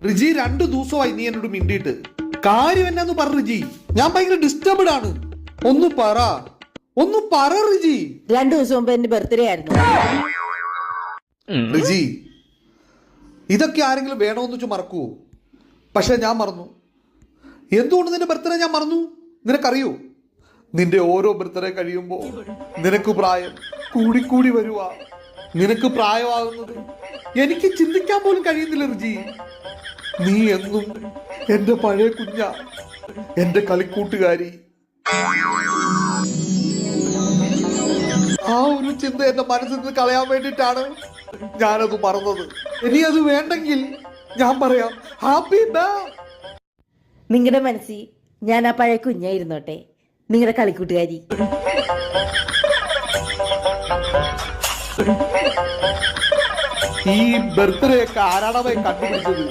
റിജി 2 ദിവസമായി നീ എന്നോട് മിണ്ടിയിട്ട്. കാര്യം എന്നാന്ന് പറ റിജി, ഞാൻ ഭയങ്കര ഡിസ്റ്റർബ്ഡ് ആണ്. ഒന്ന് പറ റിജി. 2 ദിവസം മുമ്പ് എന്റെ ബർത്ത്ഡേ ആയിരുന്നു. റിജി, ഇതൊക്കെ ആരെങ്കിലും വേണമെന്ന് വെച്ച് മറക്കുവോ? പക്ഷെ ഞാൻ മറന്നു. എന്തുകൊണ്ട് നിന്റെ ബർത്ത്ഡേ ഞാൻ മറന്നു? നിനക്കറിയോ? നിന്റെ ഓരോ ബർത്ത്ഡേ കഴിയുമ്പോ നിനക്ക് പ്രായം കൂടിക്കൂടി വരുവാ. നിനക്ക് പ്രായമാകുന്നത് എനിക്ക് ചിന്തിക്കാൻ പോലും കഴിയുന്നില്ല റിജി. നീ എന്നും എന്റെ പഴയ കുഞ്ഞ, എന്റെ കളിക്കൂട്ടുകാരി. ആ ഒരു ചിന്ത എന്റെ മനസ്സിൽ നിന്ന് കളയാൻ വേണ്ടിയിട്ടാണ് ഞാനത് മറന്നത്. ഇനി അത് വേണ്ടെങ്കിൽ ഞാൻ പറയാം ഹാപ്പി ബർത്ത്ഡേ. നിങ്ങളുടെ മനസ്സിൽ ഞാൻ ആ പഴയ കുഞ്ഞായിരുന്നോട്ടെ, നിങ്ങളുടെ കളിക്കൂട്ടുകാരി. ഈ ബർത്ത്ഡേ ഒക്കെ ആരാണവൻ കണ്ടുപിടിച്ചത്?